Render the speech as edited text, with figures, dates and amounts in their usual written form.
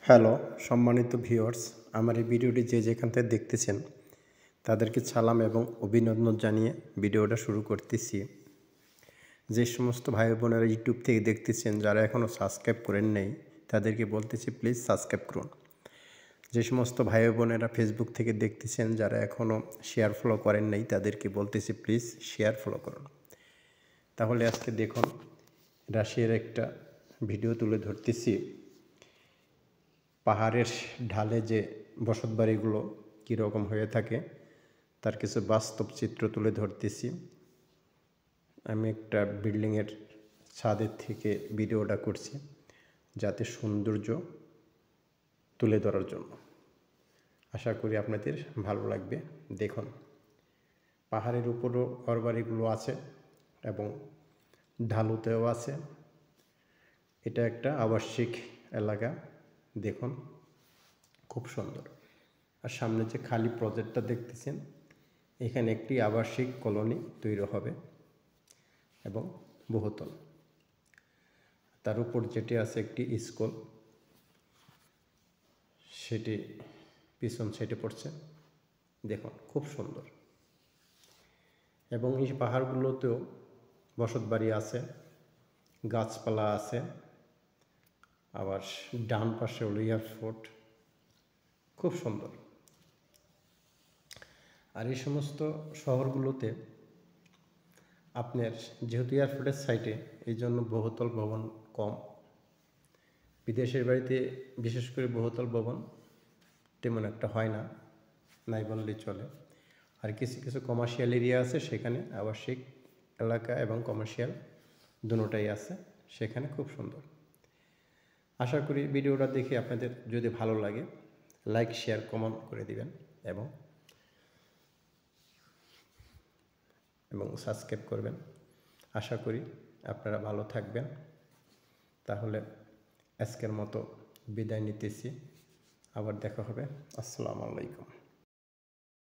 Hello সম্মানিত viewers, আমার এই ভিডিওটি যে যেখান থেকে দেখতেছেন তাদেরকে সালাম এবং অভিনন্দন জানিয়ে ভিডিওটা শুরু করতেছি। যে সমস্ত ভাই বোনেরা ইউটিউব থেকে দেখতেছেন, যারা এখনও সাবস্ক্রাইব করেন নাই, তাদেরকে বলতেছি প্লিজ সাবস্ক্রাইব করুন। যে সমস্ত ভাই বোনেরা ফেসবুক থেকে দেখতেছেন, যারা এখনও শেয়ার ফলো করেন নাই, তাদেরকে বলতেছি প্লিজ শেয়ার ফলো করুন। তাহলে আজকে দেখুন, রাশিয়ার একটা ভিডিও তুলে ধরতেছি। পাহাড়ের ঢালে যে বসতবাড়িগুলো কীরকম হয়ে থাকে তার কিছু বাস্তব চিত্র তুলে ধরতেছি। আমি একটা বিল্ডিংয়ের ছাদের থেকে ভিডিওটা করছি, যাতে সৌন্দর্য তুলে ধরার জন্য। আশা করি আপনাদের ভালো লাগবে। দেখুন, পাহাড়ের উপরও ঘরবাড়িগুলো আছে এবং ঢালুতেও আছে। এটা একটা আবাসিক এলাকা। দেখুন, খুব সুন্দর। আর সামনে যে খালি প্রজেক্টটা দেখতেছেন, এখানে একটি আবাসিক কলোনি তৈরি হবে এবং বহুতল। তার উপর যেটি আছে একটি স্কুল, সেটি পিছন সাইডে পড়ছে। দেখুন, খুব সুন্দর। এবং এই পাহাড়গুলোতেও বসতবাড়ি আছে, গাছপালা আছে। আবার ডান পাশে হলো এয়ারপোর্ট, খুব সুন্দর। আর এই সমস্ত শহরগুলোতে আপনার যেহেতু এয়ারপোর্টের সাইটে, এই জন্য বহুতল ভবন কম। বিদেশের বাড়িতে বিশেষ করে বহুতল ভবন তেমন একটা হয় না, নাই বললেই চলে। আর কিছু কিছু কমার্শিয়াল এরিয়া আছে, সেখানে আবাসিক এলাকা এবং কমার্শিয়াল দুটোটাই আছে, সেখানে খুব সুন্দর। আশা করি ভিডিওটা দেখে আপনাদের যদি ভালো লাগে, লাইক শেয়ার কমেন্ট করে দিবেন এবং সাবস্ক্রাইব করবেন। আশা করি আপনারা ভালো থাকবেন। তাহলে আজকের মতো বিদায় নিতেছি, আবার দেখা হবে। আসসালামু আলাইকুম।